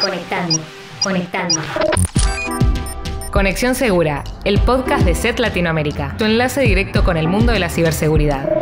Conectando. Conexión Segura, el podcast de SET Latinoamérica, tu enlace directo con el mundo de la ciberseguridad.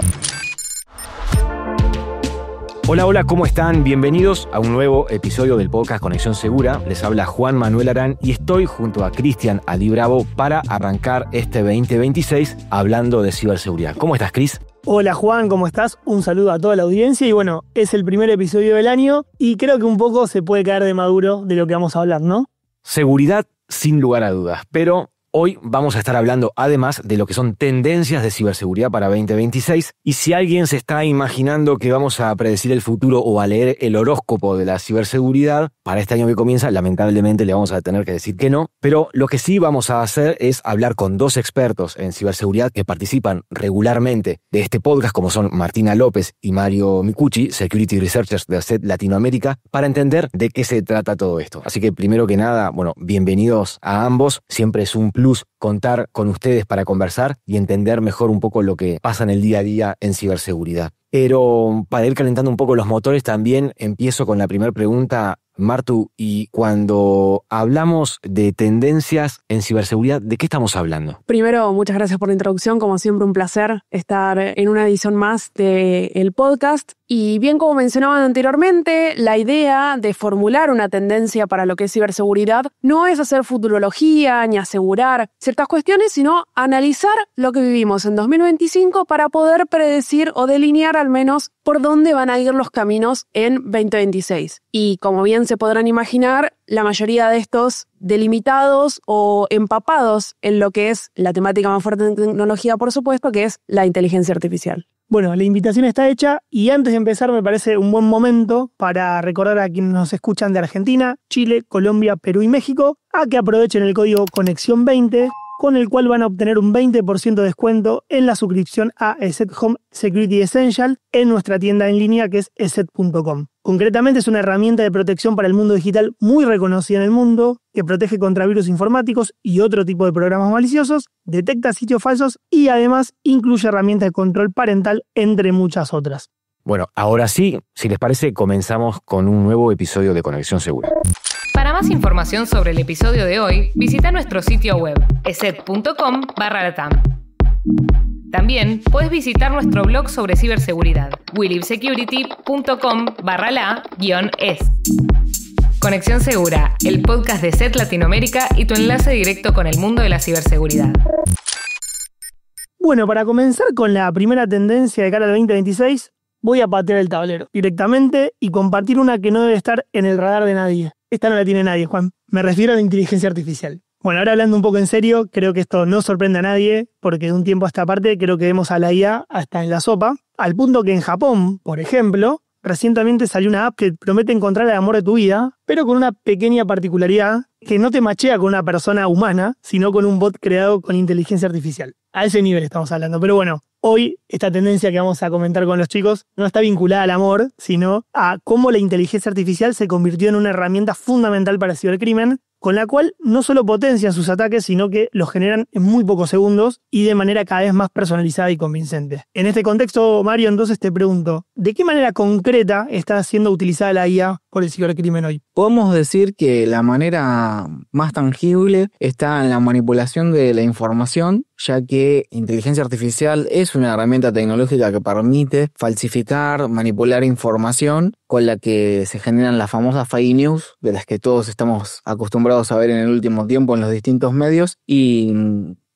Hola, ¿cómo están? Bienvenidos a un nuevo episodio del podcast Conexión Segura. Les habla Juan Manuel Arán y estoy junto a Cristian Ali Bravo para arrancar este 2026 hablando de ciberseguridad. ¿Cómo estás, Cris? Hola Juan, ¿cómo estás? Un saludo a toda la audiencia y bueno, es el primer episodio del año y creo que un poco se puede caer de maduro de lo que vamos a hablar, ¿no? Seguridad sin lugar a dudas, pero hoy vamos a estar hablando además de lo que son tendencias de ciberseguridad para 2026 y si alguien se está imaginando que vamos a predecir el futuro o a leer el horóscopo de la ciberseguridad para este año que comienza, lamentablemente le vamos a tener que decir que no, pero lo que sí vamos a hacer es hablar con dos expertos en ciberseguridad que participan regularmente de este podcast, como son Martina López y Mario Micucci, Security Researchers de SET Latinoamérica, para entender de qué se trata todo esto. Así que primero que nada, bienvenidos a ambos, siempre es un plus contar con ustedes para conversar y entender mejor un poco lo que pasa en el día a día en ciberseguridad. Pero para ir calentando un poco los motores también empiezo con la primera pregunta. Martu, y cuando hablamos de tendencias en ciberseguridad, ¿de qué estamos hablando? Primero, muchas gracias por la introducción. Como siempre, un placer estar en una edición más del podcast. Y bien, como mencionaban anteriormente, la idea de formular una tendencia para lo que es ciberseguridad no es hacer futurología ni asegurar ciertas cuestiones, sino analizar lo que vivimos en 2025 para poder predecir o delinear al menos por dónde van a ir los caminos en 2026. Y como bien se podrán imaginar, la mayoría de estos delimitados o empapados en lo que es la temática más fuerte de tecnología, por supuesto, que es la inteligencia artificial. Bueno, la invitación está hecha y antes de empezar me parece un buen momento para recordar a quienes nos escuchan de Argentina, Chile, Colombia, Perú y México a que aprovechen el código Conexión 20 con el cual van a obtener un 20% de descuento en la suscripción a ESET Home Security Essential en nuestra tienda en línea que es eset.com. Concretamente es una herramienta de protección para el mundo digital muy reconocida en el mundo, que protege contra virus informáticos y otro tipo de programas maliciosos, detecta sitios falsos y además incluye herramientas de control parental, entre muchas otras. Bueno, ahora sí, si les parece, comenzamos con un nuevo episodio de Conexión Segura. Para más información sobre el episodio de hoy, visita nuestro sitio web eset.com/latam. También puedes visitar nuestro blog sobre ciberseguridad, welivesecurity.com/la-es. Conexión Segura, el podcast de SET Latinoamérica y tu enlace directo con el mundo de la ciberseguridad. Bueno, para comenzar con la primera tendencia de cara al 2026, voy a patear el tablero directamente y compartir una que no debe estar en el radar de nadie. Esta no la tiene nadie, Juan. Me refiero a la inteligencia artificial. Bueno, ahora hablando un poco en serio, creo que esto no sorprende a nadie, porque de un tiempo a esta parte creo que vemos a la IA hasta en la sopa, al punto que en Japón, por ejemplo, recientemente salió una app que promete encontrar el amor de tu vida, pero con una pequeña particularidad que no te machea con una persona humana, sino con un bot creado con inteligencia artificial. A ese nivel estamos hablando, pero bueno, hoy esta tendencia que vamos a comentar con los chicos no está vinculada al amor, sino a cómo la inteligencia artificial se convirtió en una herramienta fundamental para el cibercrimen, con la cual no solo potencian sus ataques, sino que los generan en muy pocos segundos y de manera cada vez más personalizada y convincente. En este contexto, Mario, entonces te pregunto, ¿de qué manera concreta está siendo utilizada la IA por el cibercrimen hoy? Podemos decir que la manera más tangible está en la manipulación de la información, ya que inteligencia artificial es una herramienta tecnológica que permite falsificar, manipular información con la que se generan las famosas fake news, de las que todos estamos acostumbrados a ver en el último tiempo en los distintos medios. Y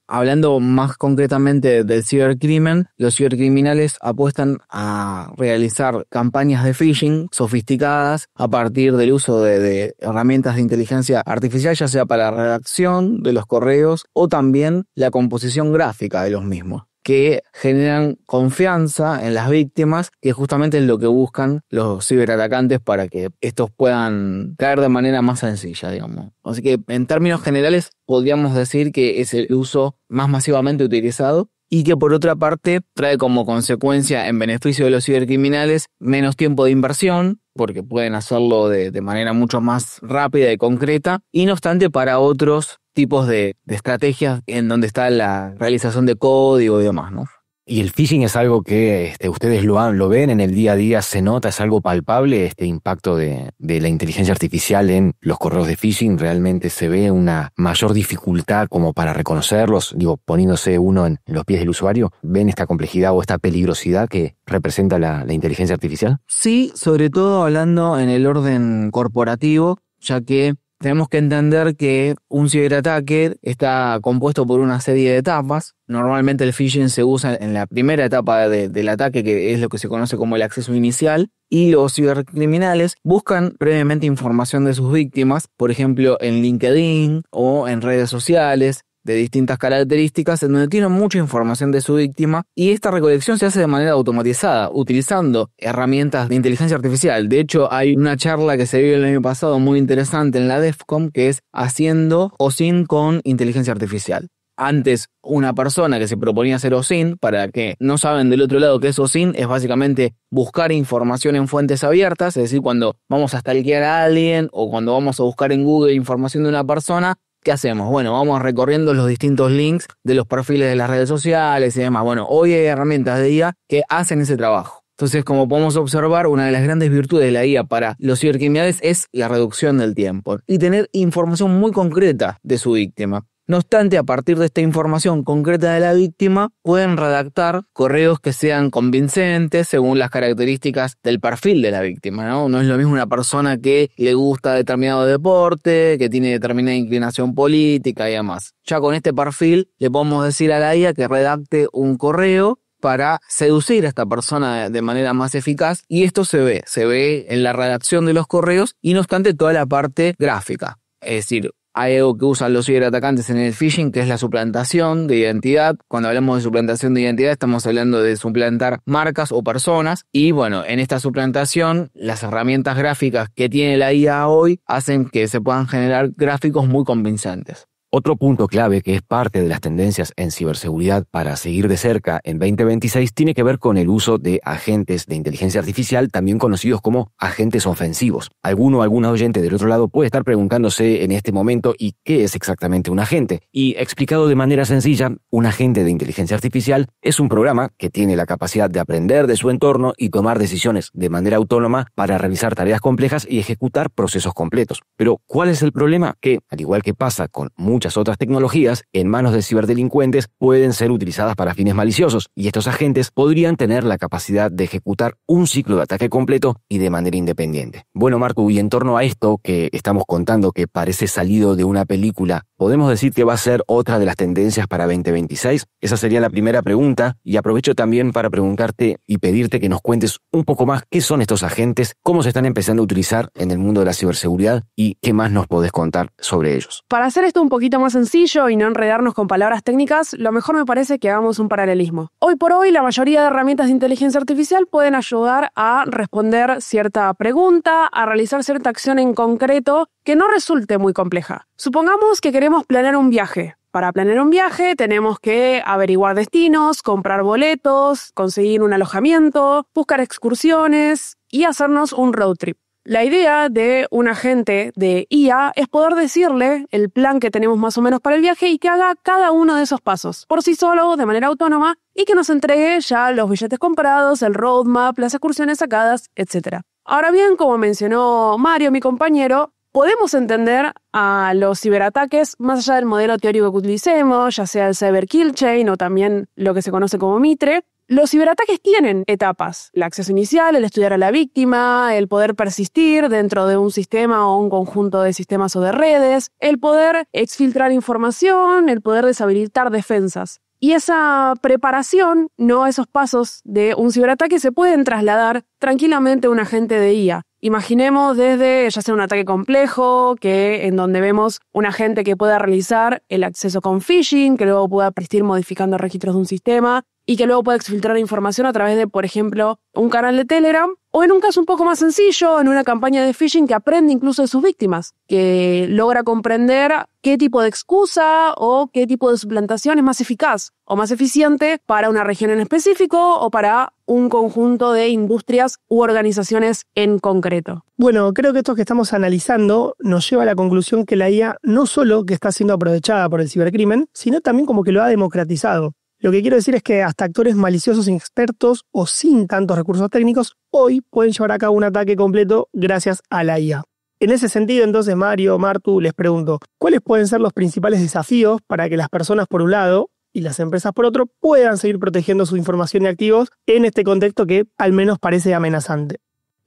hablando más concretamente del cibercrimen, los cibercriminales apuestan a realizar campañas de phishing sofisticadas a partir del uso de herramientas de inteligencia artificial, ya sea para la redacción de los correos o también la composición gráfica de los mismos, que generan confianza en las víctimas, que justamente es lo que buscan los ciberatacantes para que estos puedan caer de manera más sencilla, digamos. Así que en términos generales podríamos decir que es el uso más masivamente utilizado y que por otra parte trae como consecuencia en beneficio de los cibercriminales menos tiempo de inversión, porque pueden hacerlo de manera mucho más rápida y concreta, y no obstante para otros tipos de estrategias en donde está la realización de código y demás, ¿no? Y el phishing es algo que ustedes lo ven en el día a día, se nota, es algo palpable, este impacto de la inteligencia artificial en los correos de phishing. Realmente se ve una mayor dificultad como para reconocerlos, poniéndose uno en los pies del usuario. ¿Ven esta complejidad o esta peligrosidad que representa la inteligencia artificial? Sí, sobre todo hablando en el orden corporativo, ya que tenemos que entender que un ciberataque está compuesto por una serie de etapas. Normalmente el phishing se usa en la primera etapa del ataque, que es lo que se conoce como el acceso inicial, y los cibercriminales buscan previamente información de sus víctimas, por ejemplo en LinkedIn o en redes sociales de distintas características, en donde tienen mucha información de su víctima, y esta recolección se hace de manera automatizada, utilizando herramientas de inteligencia artificial. De hecho, hay una charla que se dio el año pasado muy interesante en la DEFCON, que es haciendo OSINT con inteligencia artificial. Antes, una persona que se proponía hacer OSINT, para que no saben del otro lado qué es OSINT, es básicamente buscar información en fuentes abiertas, es decir, cuando vamos a stalkear a alguien o cuando vamos a buscar en Google información de una persona, ¿qué hacemos? Bueno, vamos recorriendo los distintos links de los perfiles de las redes sociales y demás. Bueno, hoy hay herramientas de IA que hacen ese trabajo. Entonces, como podemos observar, una de las grandes virtudes de la IA para los cibercriminales es la reducción del tiempo y tener información muy concreta de su víctima. No obstante, a partir de esta información concreta de la víctima, pueden redactar correos que sean convincentes según las características del perfil de la víctima, ¿no? No es lo mismo una persona que le gusta determinado deporte, que tiene determinada inclinación política y demás. Ya con este perfil le podemos decir a la IA que redacte un correo para seducir a esta persona de manera más eficaz, y esto se ve en la redacción de los correos y no obstante toda la parte gráfica. Es decir, hay algo que usan los ciberatacantes en el phishing, que es la suplantación de identidad. Cuando hablamos de suplantación de identidad estamos hablando de suplantar marcas o personas, y bueno, en esta suplantación las herramientas gráficas que tiene la IA hoy hacen que se puedan generar gráficos muy convincentes. Otro punto clave que es parte de las tendencias en ciberseguridad para seguir de cerca en 2026 tiene que ver con el uso de agentes de inteligencia artificial, también conocidos como agentes ofensivos. Alguna oyente del otro lado puede estar preguntándose en este momento ¿y qué es exactamente un agente? Y explicado de manera sencilla, un agente de inteligencia artificial es un programa que tiene la capacidad de aprender de su entorno y tomar decisiones de manera autónoma para realizar tareas complejas y ejecutar procesos completos. Pero, ¿cuál es el problema? Que, al igual que pasa con muchas otras tecnologías, en manos de ciberdelincuentes pueden ser utilizadas para fines maliciosos, y estos agentes podrían tener la capacidad de ejecutar un ciclo de ataque completo y de manera independiente. Bueno, Marco, y en torno a esto que estamos contando, que parece salido de una película, ¿podemos decir que va a ser otra de las tendencias para 2026? Esa sería la primera pregunta, y aprovecho también para preguntarte y pedirte que nos cuentes un poco más qué son estos agentes, cómo se están empezando a utilizar en el mundo de la ciberseguridad y qué más nos podés contar sobre ellos. Para hacer esto un poquito más sencillo y no enredarnos con palabras técnicas, lo mejor me parece que hagamos un paralelismo. Hoy por hoy, la mayoría de herramientas de inteligencia artificial pueden ayudar a responder cierta pregunta, a realizar cierta acción en concreto que no resulte muy compleja. Supongamos que queremos planear un viaje. Para planear un viaje tenemos que averiguar destinos, comprar boletos, conseguir un alojamiento, buscar excursiones y hacernos un road trip. La idea de un agente de IA es poder decirle el plan que tenemos más o menos para el viaje y que haga cada uno de esos pasos por sí solo, de manera autónoma, y que nos entregue ya los billetes comprados, el roadmap, las excursiones sacadas, etc. Ahora bien, como mencionó Mario, mi compañero, podemos entender a los ciberataques más allá del modelo teórico que utilicemos, ya sea el Cyber Kill Chain o también lo que se conoce como Mitre. Los ciberataques tienen etapas: el acceso inicial, el estudiar a la víctima, el poder persistir dentro de un sistema o un conjunto de sistemas o de redes, el poder exfiltrar información, el poder deshabilitar defensas. Y esa preparación, no esos pasos de un ciberataque, se pueden trasladar tranquilamente a un agente de IA. Imaginemos desde ya sea un ataque complejo, en donde vemos un agente que pueda realizar el acceso con phishing, que luego pueda persistir modificando registros de un sistema y que luego pueda exfiltrar información a través de, por ejemplo, un canal de Telegram, o en un caso un poco más sencillo, en una campaña de phishing que aprende incluso de sus víctimas, que logra comprender qué tipo de excusa o qué tipo de suplantación es más eficaz o más eficiente para una región en específico o para un conjunto de industrias u organizaciones en concreto. Bueno, creo que esto que estamos analizando nos lleva a la conclusión que la IA no solo que está siendo aprovechada por el cibercrimen, sino también como que lo ha democratizado. Lo que quiero decir es que hasta actores maliciosos inexpertos o sin tantos recursos técnicos hoy pueden llevar a cabo un ataque completo gracias a la IA. En ese sentido, entonces, Mario, Martu, les pregunto, ¿cuáles pueden ser los principales desafíos para que las personas por un lado y las empresas por otro puedan seguir protegiendo su información y activos en este contexto que al menos parece amenazante?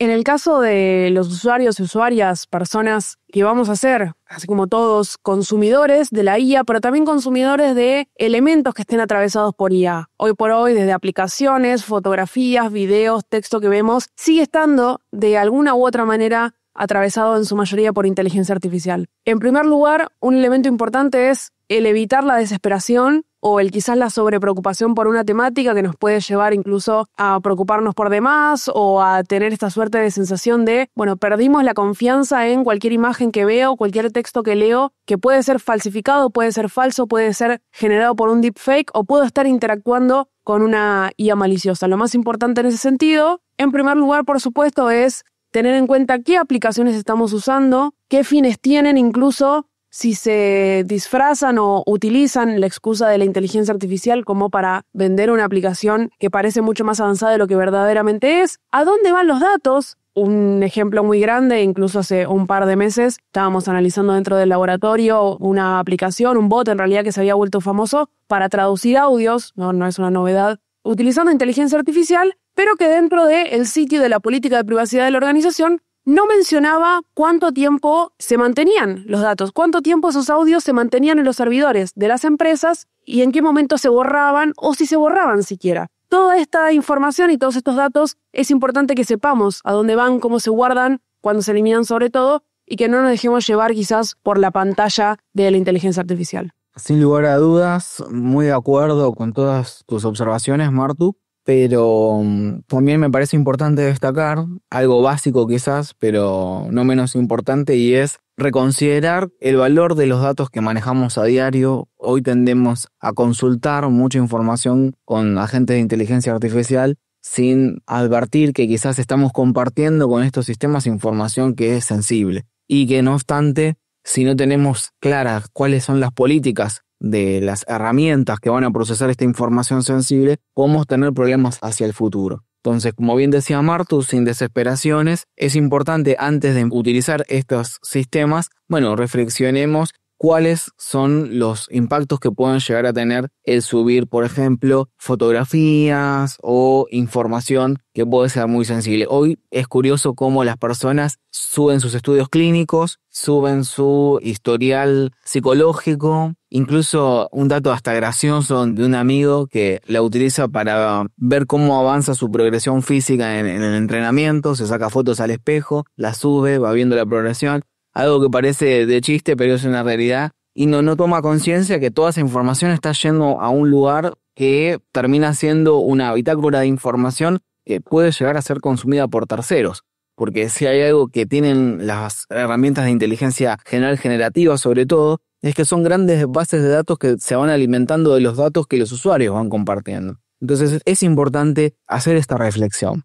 En el caso de los usuarios y usuarias, personas que vamos a ser, así como todos, consumidores de la IA, pero también consumidores de elementos que estén atravesados por IA. Hoy por hoy, desde aplicaciones, fotografías, videos, texto que vemos, sigue estando de alguna u otra manera atravesado en su mayoría por inteligencia artificial. En primer lugar, un elemento importante es el evitar la desesperación o quizás la sobrepreocupación por una temática que nos puede llevar incluso a preocuparnos por demás o a tener esta suerte de sensación de, perdimos la confianza en cualquier imagen que veo, cualquier texto que leo, que puede ser falsificado, puede ser falso, puede ser generado por un deepfake o puedo estar interactuando con una IA maliciosa. Lo más importante en ese sentido, en primer lugar, por supuesto, es tener en cuenta qué aplicaciones estamos usando, qué fines tienen, incluso si se disfrazan o utilizan la excusa de la inteligencia artificial como para vender una aplicación que parece mucho más avanzada de lo que verdaderamente es. ¿A dónde van los datos? Un ejemplo muy grande, incluso hace un par de meses estábamos analizando dentro del laboratorio una aplicación, un bot en realidad que se había vuelto famoso para traducir audios, no es una novedad, utilizando inteligencia artificial, pero que dentro del sitio de la política de privacidad de la organización no mencionaba cuánto tiempo se mantenían los datos, cuánto tiempo esos audios se mantenían en los servidores de las empresas y en qué momento se borraban o si se borraban siquiera. Toda esta información y todos estos datos es importante que sepamos a dónde van, cómo se guardan, cuándo se eliminan sobre todo y que no nos dejemos llevar quizás por la pantalla de la inteligencia artificial. Sin lugar a dudas, muy de acuerdo con todas tus observaciones, Martu. Pero también me parece importante destacar algo básico quizás, pero no menos importante, y es reconsiderar el valor de los datos que manejamos a diario. Hoy tendemos a consultar mucha información con agentes de inteligencia artificial sin advertir que quizás estamos compartiendo con estos sistemas información que es sensible y que no obstante, si no tenemos claras cuáles son las políticas de las herramientas que van a procesar esta información sensible, podemos tener problemas hacia el futuro. Entonces, como bien decía Martu, sin desesperaciones, es importante antes de utilizar estos sistemas, reflexionemos cuáles son los impactos que pueden llegar a tener el subir, por ejemplo, fotografías o información que puede ser muy sensible. Hoy es curioso cómo las personas suben sus estudios clínicos, suben su historial psicológico, incluso un dato hasta gracioso de un amigo que la utiliza para ver cómo avanza su progresión física en el entrenamiento, se saca fotos al espejo, la sube, va viendo la progresión. Algo que parece de chiste, pero es una realidad. Y no toma conciencia que toda esa información está yendo a un lugar que termina siendo una bitácora de información que puede llegar a ser consumida por terceros. Porque si hay algo que tienen las herramientas de inteligencia general generativa, sobre todo, es que son grandes bases de datos que se van alimentando de los datos que los usuarios van compartiendo. Entonces es importante hacer esta reflexión.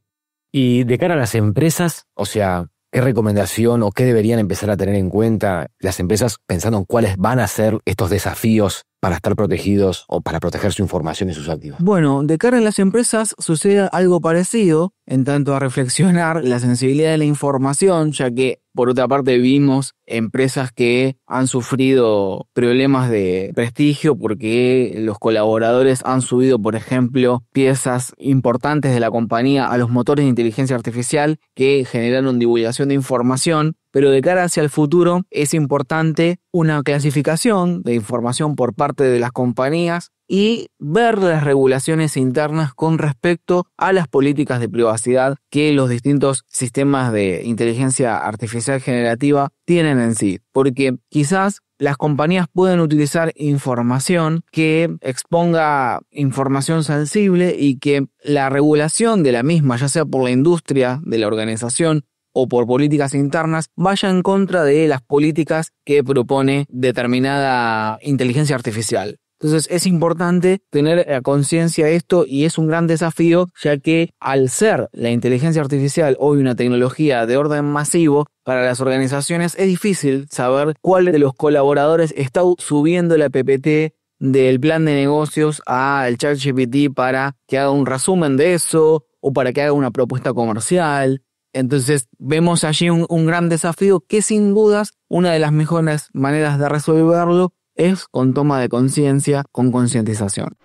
Y de cara a las empresas, ¿qué recomendación o qué deberían empezar a tener en cuenta las empresas pensando en cuáles van a ser estos desafíos para estar protegidos o para proteger su información y sus activos? De cara a las empresas sucede algo parecido en tanto a reflexionar la sensibilidad de la información, ya que por otra parte vimos empresas que han sufrido problemas de prestigio porque los colaboradores han subido, por ejemplo, piezas importantes de la compañía a los motores de inteligencia artificial que generaron divulgación de información. Pero de cara hacia el futuro es importante una clasificación de información por parte de las compañías y ver las regulaciones internas con respecto a las políticas de privacidad que los distintos sistemas de inteligencia artificial generativa tienen en sí. Porque quizás las compañías pueden utilizar información que exponga información sensible y que la regulación de la misma, ya sea por la industria de la organización o por políticas internas, vaya en contra de las políticas que propone determinada inteligencia artificial. Entonces es importante tener conciencia de esto y es un gran desafío, ya que al ser la inteligencia artificial hoy una tecnología de orden masivo, para las organizaciones es difícil saber cuál de los colaboradores está subiendo la PPT del plan de negocios al ChatGPT para que haga un resumen de eso o para que haga una propuesta comercial. Entonces vemos allí un gran desafío que sin dudas una de las mejores maneras de resolverlo es con toma de conciencia, con concientización.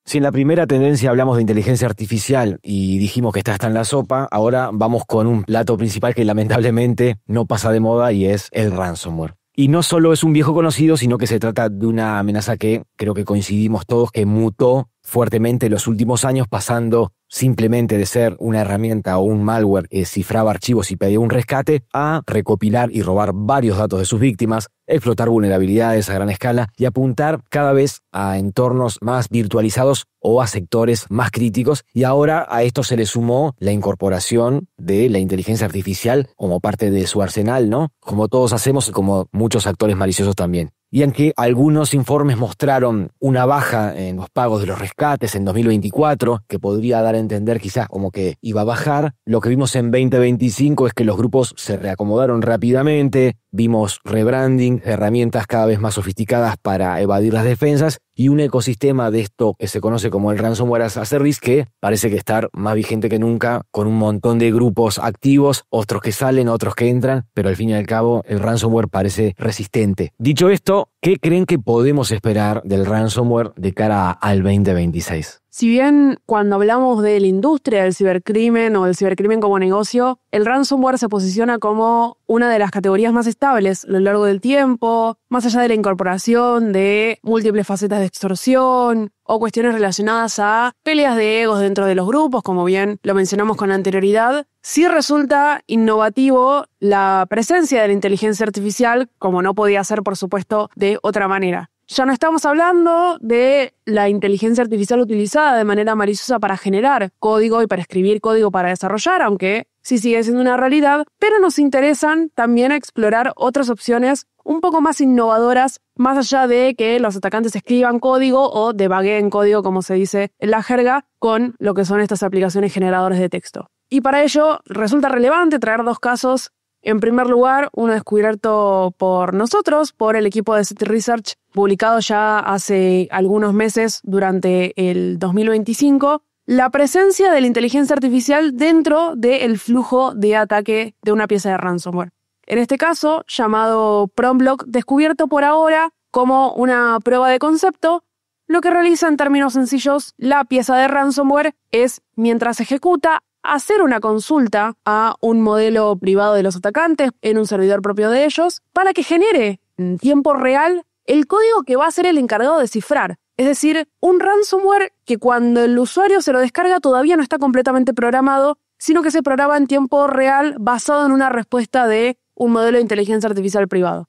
Si en la primera tendencia hablamos de inteligencia artificial y dijimos que esta está en la sopa, ahora vamos con un plato principal que lamentablemente no pasa de moda y es el ransomware. Y no solo es un viejo conocido, sino que se trata de una amenaza que creo que coincidimos todos, que mutó fuertemente en los últimos años, pasando simplemente de ser una herramienta o un malware que cifraba archivos y pedía un rescate, a recopilar y robar varios datos de sus víctimas, explotar vulnerabilidades a gran escala y apuntar cada vez a entornos más virtualizados o a sectores más críticos. Y ahora a esto se le sumó la incorporación de la inteligencia artificial como parte de su arsenal, ¿no? Como todos hacemos y como muchos actores maliciosos también. Y aunque algunos informes mostraron una baja en los pagos de los rescates en 2024, que podría dar a entender quizás como que iba a bajar, lo que vimos en 2025 es que los grupos se reacomodaron rápidamente, vimos rebranding, herramientas cada vez más sofisticadas para evadir las defensas y un ecosistema de esto que se conoce como el ransomware as a service que parece que está más vigente que nunca, con un montón de grupos activos, otros que salen, otros que entran, pero al fin y al cabo el ransomware parece resistente. Dicho esto, ¿qué creen que podemos esperar del ransomware de cara al 2026? Si bien cuando hablamos de la industria del cibercrimen o del cibercrimen como negocio, el ransomware se posiciona como una de las categorías más estables a lo largo del tiempo, más allá de la incorporación de múltiples facetas de extorsión o cuestiones relacionadas a peleas de egos dentro de los grupos, como bien lo mencionamos con anterioridad, sí resulta innovativo la presencia de la inteligencia artificial, como no podía ser, por supuesto, de otra manera. Ya no estamos hablando de la inteligencia artificial utilizada de manera maliciosa para generar código y para escribir código para desarrollar, aunque sí sigue siendo una realidad, pero nos interesan también explorar otras opciones un poco más innovadoras, más allá de que los atacantes escriban código o debuggeen código, como se dice en la jerga, con lo que son estas aplicaciones generadoras de texto. Y para ello resulta relevante traer dos casos. En primer lugar, uno descubierto por nosotros, por el equipo de SET Research, publicado ya hace algunos meses durante el 2025, la presencia de la inteligencia artificial dentro del flujo de ataque de una pieza de ransomware. En este caso, llamado PromBlock, descubierto por ahora como una prueba de concepto, lo que realiza en términos sencillos la pieza de ransomware es, mientras ejecuta, hacer una consulta a un modelo privado de los atacantes en un servidor propio de ellos para que genere en tiempo real el código que va a ser el encargado de cifrar. Es decir, un ransomware que cuando el usuario se lo descarga todavía no está completamente programado, sino que se programa en tiempo real basado en una respuesta de un modelo de inteligencia artificial privado.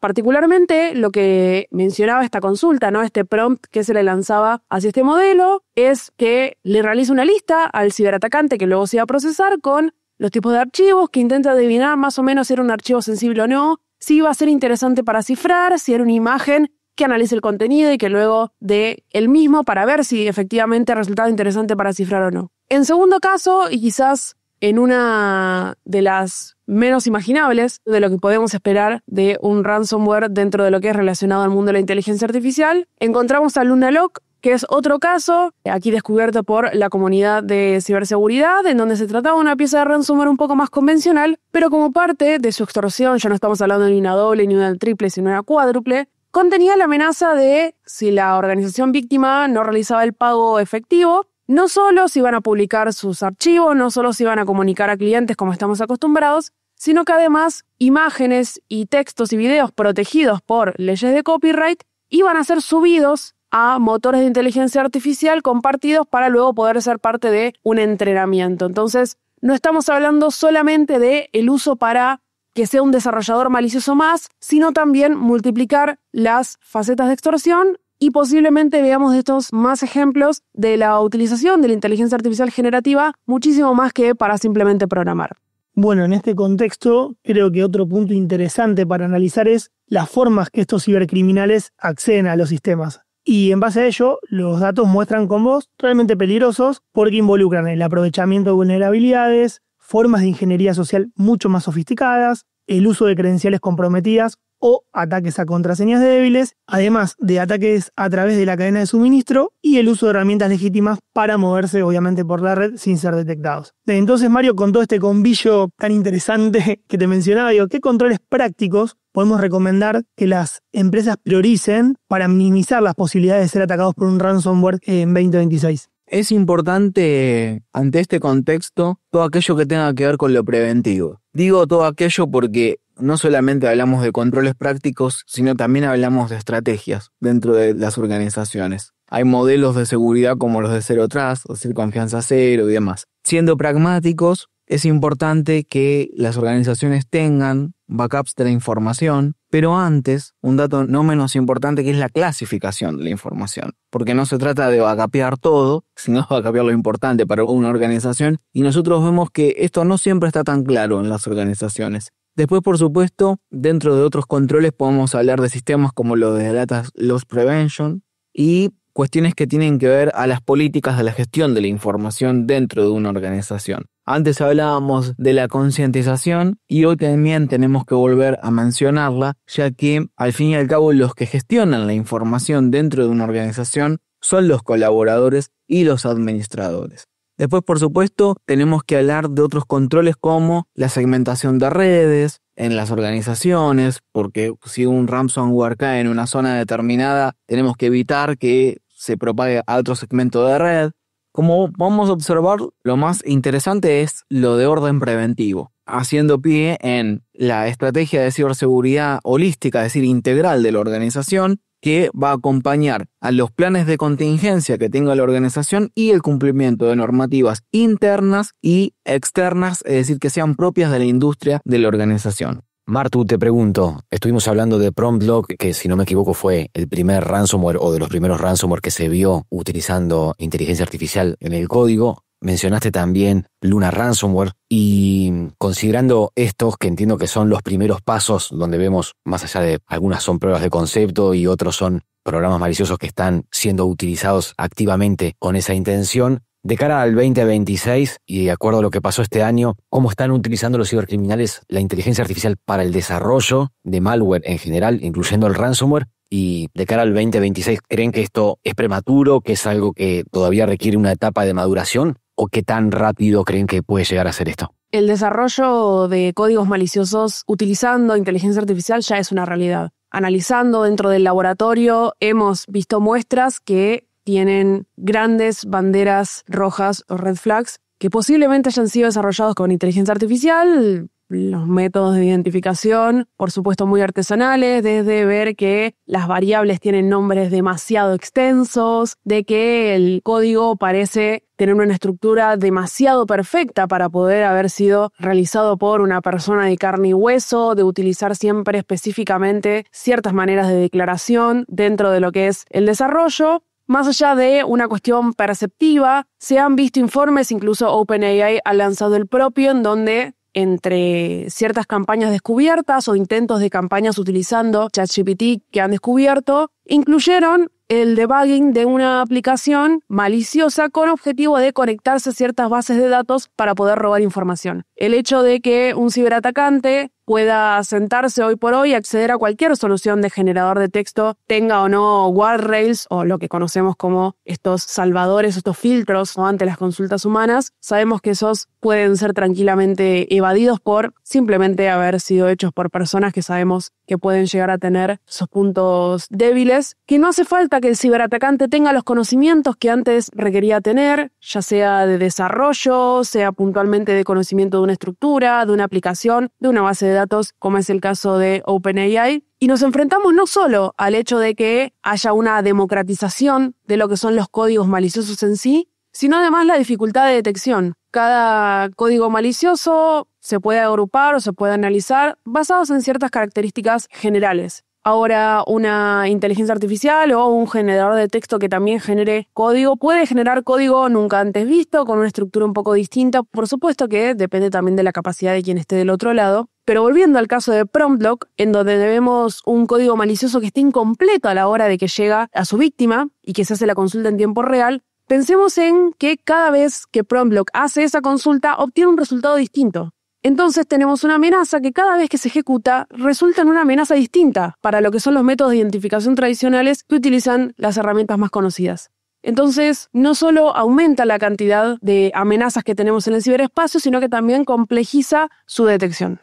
Particularmente, lo que mencionaba esta consulta, ¿no? Este prompt que se le lanzaba hacia este modelo, es que le realiza una lista al ciberatacante que luego se iba a procesar con los tipos de archivos, que intenta adivinar más o menos si era un archivo sensible o no, si iba a ser interesante para cifrar, si era una imagen, que analice el contenido y que luego dé el mismo para ver si efectivamente resultaba interesante para cifrar o no. En segundo caso, y quizás en una de las menos imaginables de lo que podemos esperar de un ransomware dentro de lo que es relacionado al mundo de la inteligencia artificial, encontramos a LunaLock, que es otro caso, aquí descubierto por la comunidad de ciberseguridad, en donde se trataba de una pieza de ransomware un poco más convencional, pero como parte de su extorsión, ya no estamos hablando ni una doble, ni una triple, sino una cuádruple, contenía la amenaza de, si la organización víctima no realizaba el pago efectivo, no solo se iban a publicar sus archivos, no solo se iban a comunicar a clientes como estamos acostumbrados, sino que además imágenes y textos y videos protegidos por leyes de copyright iban a ser subidos a motores de inteligencia artificial compartidos para luego poder ser parte de un entrenamiento. Entonces, no estamos hablando solamente de el uso para que sea un desarrollador malicioso más, sino también multiplicar las facetas de extorsión. Y posiblemente veamos de estos más ejemplos de la utilización de la inteligencia artificial generativa muchísimo más que para simplemente programar. Bueno, en este contexto, creo que otro punto interesante para analizar es las formas que estos cibercriminales acceden a los sistemas. Y en base a ello, los datos muestran combos realmente peligrosos porque involucran el aprovechamiento de vulnerabilidades, formas de ingeniería social mucho más sofisticadas, el uso de credenciales comprometidas o ataques a contraseñas débiles, además de ataques a través de la cadena de suministro y el uso de herramientas legítimas para moverse obviamente por la red sin ser detectados. Entonces, Mario, con todo este combillo tan interesante que te mencionaba, ¿qué controles prácticos podemos recomendar que las empresas prioricen para minimizar las posibilidades de ser atacados por un ransomware en 2026? Es importante, ante este contexto, todo aquello que tenga que ver con lo preventivo. Digo todo aquello porque no solamente hablamos de controles prácticos, sino también hablamos de estrategias dentro de las organizaciones. Hay modelos de seguridad como los de Zero Trust, es decir, confianza cero y demás. Siendo pragmáticos, es importante que las organizaciones tengan backups de la información, pero antes, un dato no menos importante que es la clasificación de la información, porque no se trata de backupear todo, sino de backupear lo importante para una organización, y nosotros vemos que esto no siempre está tan claro en las organizaciones. Después, por supuesto, dentro de otros controles podemos hablar de sistemas como lo de Data Loss Prevention y cuestiones que tienen que ver a las políticas de la gestión de la información dentro de una organización. Antes hablábamos de la concientización y hoy también tenemos que volver a mencionarla, ya que al fin y al cabo los que gestionan la información dentro de una organización son los colaboradores y los administradores. Después, por supuesto, tenemos que hablar de otros controles como la segmentación de redes en las organizaciones, porque si un ransomware cae en una zona determinada, tenemos que evitar que se propague a otro segmento de red. Como vamos a observar, lo más interesante es lo de orden preventivo, haciendo pie en la estrategia de ciberseguridad holística, es decir, integral de la organización, que va a acompañar a los planes de contingencia que tenga la organización y el cumplimiento de normativas internas y externas, es decir, que sean propias de la industria de la organización. Martu, te pregunto, estuvimos hablando de PromptLock, que si no me equivoco fue el primer ransomware o de los primeros ransomware que se vio utilizando inteligencia artificial en el código. Mencionaste también Luna Ransomware y considerando estos, que entiendo que son los primeros pasos donde vemos, más allá de algunas son pruebas de concepto y otros son programas maliciosos que están siendo utilizados activamente con esa intención, de cara al 2026 y de acuerdo a lo que pasó este año, ¿cómo están utilizando los cibercriminales la inteligencia artificial para el desarrollo de malware en general, incluyendo el ransomware? Y de cara al 2026, ¿creen que esto es prematuro, que es algo que todavía requiere una etapa de maduración? ¿O qué tan rápido creen que puede llegar a ser esto? El desarrollo de códigos maliciosos utilizando inteligencia artificial ya es una realidad. Analizando dentro del laboratorio, hemos visto muestras que tienen grandes banderas rojas o red flags que posiblemente hayan sido desarrollados con inteligencia artificial. Los métodos de identificación, por supuesto, muy artesanales, desde ver que las variables tienen nombres demasiado extensos, de que el código parece tener una estructura demasiado perfecta para poder haber sido realizado por una persona de carne y hueso, de utilizar siempre específicamente ciertas maneras de declaración dentro de lo que es el desarrollo. Más allá de una cuestión perceptiva, se han visto informes, incluso OpenAI ha lanzado el propio, en donde entre ciertas campañas descubiertas o intentos de campañas utilizando ChatGPT que han descubierto, incluyeron el debugging de una aplicación maliciosa con objetivo de conectarse a ciertas bases de datos para poder robar información. El hecho de que un ciberatacante pueda sentarse hoy por hoy, acceder a cualquier solución de generador de texto, tenga o no guardrails o lo que conocemos como estos salvadores, estos filtros ante las consultas humanas, sabemos que esos pueden ser tranquilamente evadidos por simplemente haber sido hechos por personas que sabemos que pueden llegar a tener esos puntos débiles, que no hace falta que el ciberatacante tenga los conocimientos que antes requería tener, ya sea de desarrollo, sea puntualmente de conocimiento de una estructura, de una aplicación, de una base de datos, como es el caso de OpenAI. Y nos enfrentamos no solo al hecho de que haya una democratización de lo que son los códigos maliciosos en sí, sino además la dificultad de detección. Cada código malicioso se puede agrupar o se puede analizar basados en ciertas características generales. Ahora, una inteligencia artificial o un generador de texto que también genere código puede generar código nunca antes visto, con una estructura un poco distinta. Por supuesto que depende también de la capacidad de quien esté del otro lado. Pero volviendo al caso de PromptLock, en donde vemos un código malicioso que está incompleto a la hora de que llega a su víctima y que se hace la consulta en tiempo real, pensemos en que cada vez que PromptLock hace esa consulta obtiene un resultado distinto. Entonces tenemos una amenaza que cada vez que se ejecuta resulta en una amenaza distinta para lo que son los métodos de identificación tradicionales que utilizan las herramientas más conocidas. Entonces, no solo aumenta la cantidad de amenazas que tenemos en el ciberespacio, sino que también complejiza su detección.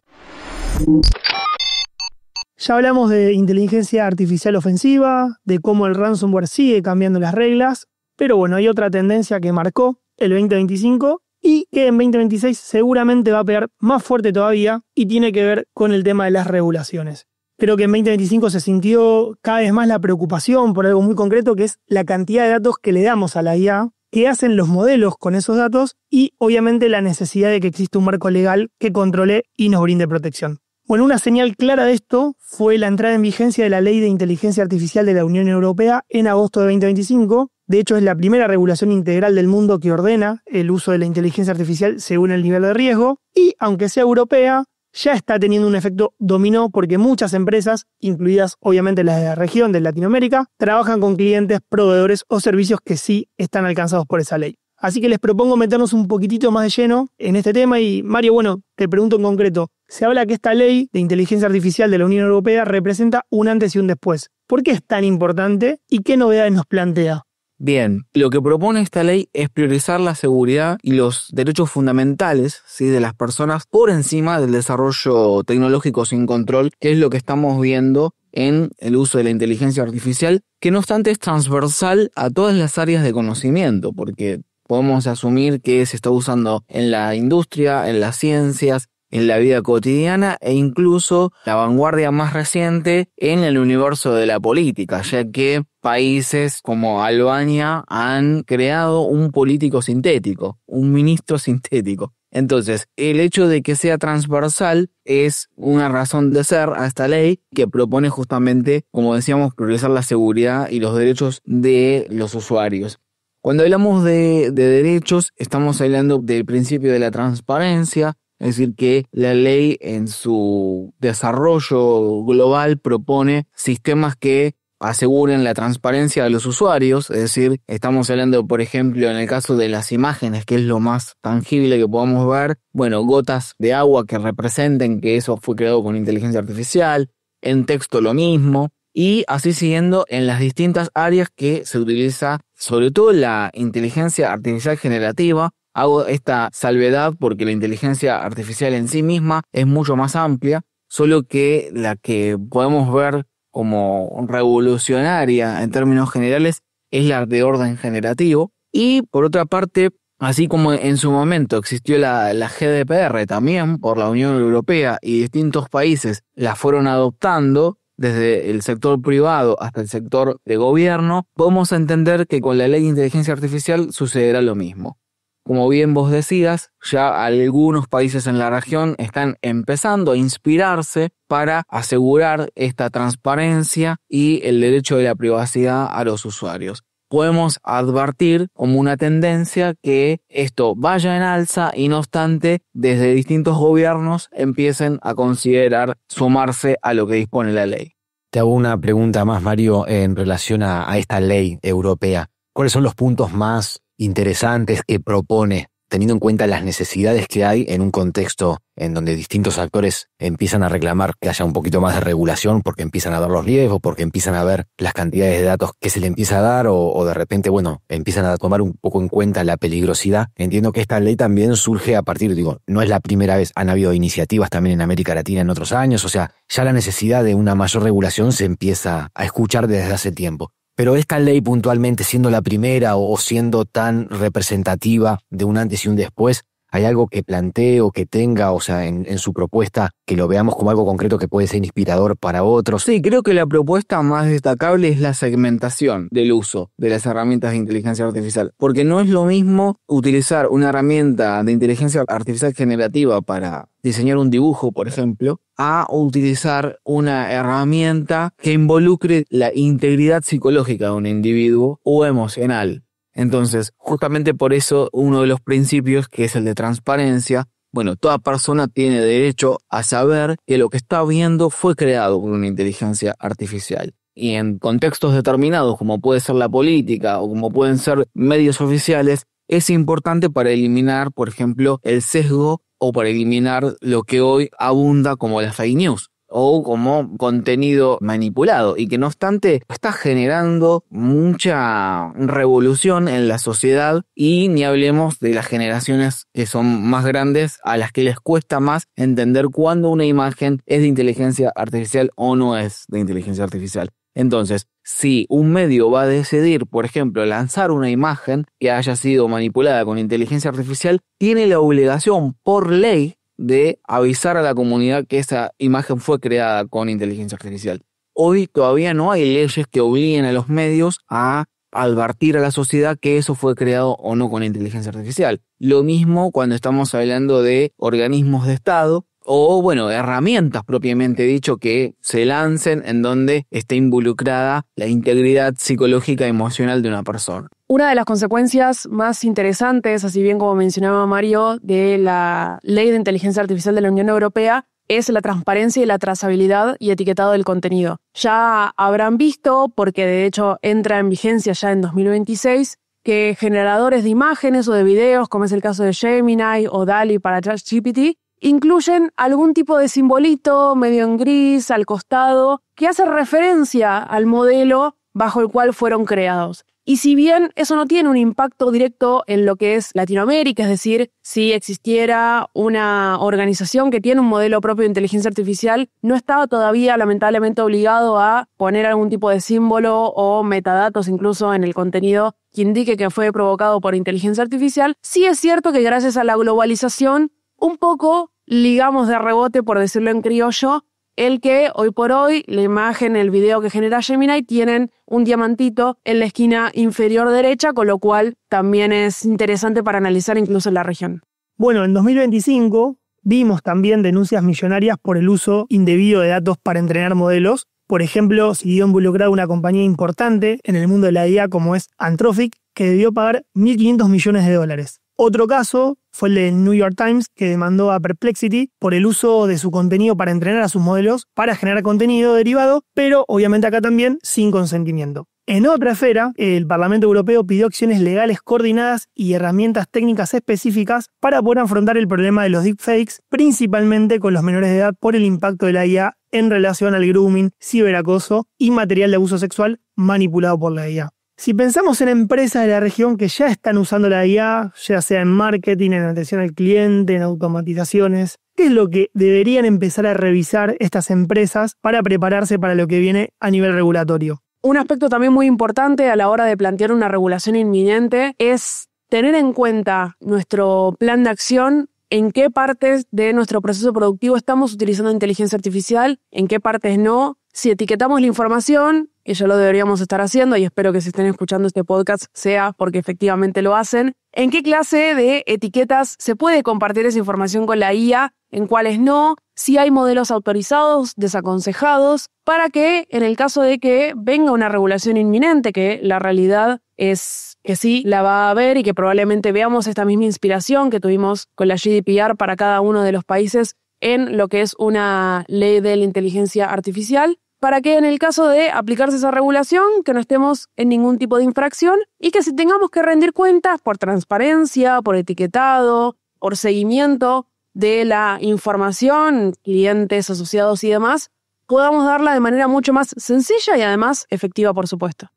Ya hablamos de inteligencia artificial ofensiva, de cómo el ransomware sigue cambiando las reglas, pero bueno, hay otra tendencia que marcó el 2025 y que en 2026 seguramente va a pegar más fuerte todavía y tiene que ver con el tema de las regulaciones. Creo que en 2025 se sintió cada vez más la preocupación por algo muy concreto, que es la cantidad de datos que le damos a la IA, qué hacen los modelos con esos datos y obviamente la necesidad de que exista un marco legal que controle y nos brinde protección. Bueno, una señal clara de esto fue la entrada en vigencia de la Ley de Inteligencia Artificial de la Unión Europea en agosto de 2025. De hecho, es la primera regulación integral del mundo que ordena el uso de la inteligencia artificial según el nivel de riesgo. Y, aunque sea europea, ya está teniendo un efecto dominó porque muchas empresas, incluidas obviamente las de la región de Latinoamérica, trabajan con clientes, proveedores o servicios que sí están alcanzados por esa ley. Así que les propongo meternos un poquitito más de lleno en este tema y, Mario, bueno, te pregunto en concreto. Se habla que esta ley de inteligencia artificial de la Unión Europea representa un antes y un después. ¿Por qué es tan importante y qué novedades nos plantea? Bien, lo que propone esta ley es priorizar la seguridad y los derechos fundamentales, ¿sí?, de las personas por encima del desarrollo tecnológico sin control, que es lo que estamos viendo en el uso de la inteligencia artificial, que no obstante es transversal a todas las áreas de conocimiento, porque podemos asumir que se está usando en la industria, en las ciencias, en la vida cotidiana e incluso la vanguardia más reciente en el universo de la política, ya que países como Albania han creado un político sintético, un ministro sintético. Entonces, el hecho de que sea transversal es una razón de ser a esta ley que propone justamente, como decíamos, priorizar la seguridad y los derechos de los usuarios. Cuando hablamos de derechos, estamos hablando del principio de la transparencia, es decir, que la ley en su desarrollo global propone sistemas que aseguren la transparencia de los usuarios, es decir, estamos hablando, por ejemplo, en el caso de las imágenes, que es lo más tangible que podamos ver, bueno, gotas de agua que representen que eso fue creado con inteligencia artificial, en texto lo mismo, y así siguiendo en las distintas áreas que se utiliza, sobre todo la inteligencia artificial generativa. Hago esta salvedad porque la inteligencia artificial en sí misma es mucho más amplia, solo que la que podemos ver como revolucionaria en términos generales es la de orden generativo. Y por otra parte, así como en su momento existió la GDPR también por la Unión Europea y distintos países la fueron adoptando, desde el sector privado hasta el sector de gobierno, podemos entender que con la ley de inteligencia artificial sucederá lo mismo. Como bien vos decías, ya algunos países en la región están empezando a inspirarse para asegurar esta transparencia y el derecho de la privacidad a los usuarios. Podemos advertir como una tendencia que esto vaya en alza y no obstante, desde distintos gobiernos empiecen a considerar sumarse a lo que dispone la ley. Te hago una pregunta más, Mario, en relación a esta ley europea. ¿Cuáles son los puntos más interesantes que propone, teniendo en cuenta las necesidades que hay en un contexto en donde distintos actores empiezan a reclamar que haya un poquito más de regulación porque empiezan a ver los riesgos, porque empiezan a ver las cantidades de datos que se le empieza a dar o de repente, bueno, empiezan a tomar un poco en cuenta la peligrosidad? Entiendo que esta ley también surge a partir, no es la primera vez, han habido iniciativas también en América Latina en otros años, o sea, ya la necesidad de una mayor regulación se empieza a escuchar desde hace tiempo. Pero esta ley puntualmente siendo la primera o siendo tan representativa de un antes y un después, ¿hay algo que plantee o que tenga, o sea, en su propuesta, que lo veamos como algo concreto que puede ser inspirador para otros? Sí, creo que la propuesta más destacable es la segmentación del uso de las herramientas de inteligencia artificial, porque no es lo mismo utilizar una herramienta de inteligencia artificial generativa para diseñar un dibujo, por ejemplo, a utilizar una herramienta que involucre la integridad psicológica de un individuo o emocional. Entonces, justamente por eso, uno de los principios, que es el de transparencia, bueno, toda persona tiene derecho a saber que lo que está viendo fue creado por una inteligencia artificial. Y en contextos determinados, como puede ser la política o como pueden ser medios oficiales, es importante para eliminar, por ejemplo, el sesgo o para eliminar lo que hoy abunda como la fake news o como contenido manipulado, y que no obstante está generando mucha revolución en la sociedad, y ni hablemos de las generaciones que son más grandes, a las que les cuesta más entender cuándo una imagen es de inteligencia artificial o no es de inteligencia artificial. Entonces, si un medio va a decidir, por ejemplo, lanzar una imagen que haya sido manipulada con inteligencia artificial, tiene la obligación por ley de avisar a la comunidad que esa imagen fue creada con inteligencia artificial. Hoy todavía no hay leyes que obliguen a los medios a advertir a la sociedad que eso fue creado o no con inteligencia artificial. Lo mismo cuando estamos hablando de organismos de Estado o, herramientas propiamente dicho que se lancen en donde esté involucrada la integridad psicológica y emocional de una persona. Una de las consecuencias más interesantes, así bien como mencionaba Mario, de la Ley de Inteligencia Artificial de la Unión Europea es la transparencia y la trazabilidad y etiquetado del contenido. Ya habrán visto, porque de hecho entra en vigencia ya en 2026, que generadores de imágenes o de videos, como es el caso de Gemini o DALL-E para ChatGPT, incluyen algún tipo de simbolito medio en gris al costado que hace referencia al modelo bajo el cual fueron creados. Y si bien eso no tiene un impacto directo en lo que es Latinoamérica, es decir, si existiera una organización que tiene un modelo propio de inteligencia artificial, no estaba todavía lamentablemente obligado a poner algún tipo de símbolo o metadatos incluso en el contenido que indique que fue provocado por inteligencia artificial. Sí es cierto que gracias a la globalización, un poco ligamos de rebote, por decirlo en criollo, el que hoy por hoy la imagen, el video que genera Gemini tienen un diamantito en la esquina inferior derecha, con lo cual también es interesante para analizar incluso en la región. Bueno, en 2025 vimos también denuncias millonarias por el uso indebido de datos para entrenar modelos. Por ejemplo, siguió involucrada una compañía importante en el mundo de la IA como es Anthropic, que debió pagar $1.500 millones. Otro caso fue el de New York Times, que demandó a Perplexity por el uso de su contenido para entrenar a sus modelos para generar contenido derivado, pero obviamente acá también sin consentimiento. En otra esfera, el Parlamento Europeo pidió acciones legales coordinadas y herramientas técnicas específicas para poder afrontar el problema de los deepfakes, principalmente con los menores de edad por el impacto de la IA en relación al grooming, ciberacoso y material de abuso sexual manipulado por la IA. Si pensamos en empresas de la región que ya están usando la IA, ya sea en marketing, en atención al cliente, en automatizaciones, ¿qué es lo que deberían empezar a revisar estas empresas para prepararse para lo que viene a nivel regulatorio? Un aspecto también muy importante a la hora de plantear una regulación inminente es tener en cuenta nuestro plan de acción, en qué partes de nuestro proceso productivo estamos utilizando inteligencia artificial, en qué partes no. Si etiquetamos la información, que ya lo deberíamos estar haciendo y espero que si estén escuchando este podcast sea porque efectivamente lo hacen, ¿en qué clase de etiquetas se puede compartir esa información con la IA? ¿En cuáles no? Si hay modelos autorizados, desaconsejados, para que en el caso de que venga una regulación inminente, que la realidad es que sí la va a haber y que probablemente veamos esta misma inspiración que tuvimos con la GDPR para cada uno de los países en lo que es una ley de la inteligencia artificial, para que en el caso de aplicarse esa regulación, que no estemos en ningún tipo de infracción y que si tengamos que rendir cuentas por transparencia, por etiquetado, por seguimiento de la información, clientes, asociados y demás, podamos darla de manera mucho más sencilla y además efectiva, por supuesto.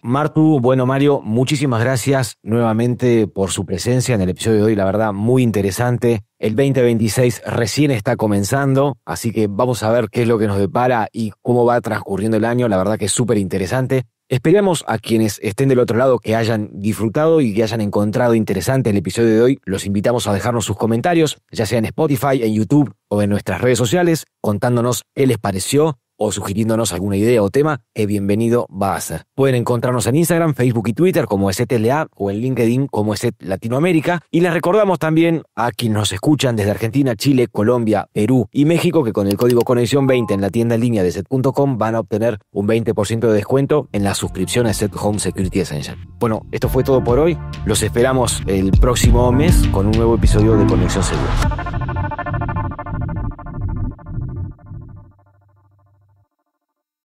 Martu, Mario, muchísimas gracias nuevamente por su presencia en el episodio de hoy, la verdad muy interesante. El 2026 recién está comenzando, así que vamos a ver qué es lo que nos depara y cómo va transcurriendo el año, la verdad que es súper interesante. Esperemos a quienes estén del otro lado que hayan disfrutado y que hayan encontrado interesante el episodio de hoy. Los invitamos a dejarnos sus comentarios, ya sea en Spotify, en YouTube o en nuestras redes sociales, contándonos qué les pareció o sugiriéndonos alguna idea o tema, que bienvenido va a ser. Pueden encontrarnos en Instagram, Facebook y Twitter como ESETLA o en LinkedIn como ESET Latinoamérica. Y les recordamos también a quienes nos escuchan desde Argentina, Chile, Colombia, Perú y México que con el código Conexión 20 en la tienda en línea de ESET.com van a obtener un 20% de descuento en la suscripción a ESET Home Security Essential. Bueno, esto fue todo por hoy. Los esperamos el próximo mes con un nuevo episodio de Conexión Segura.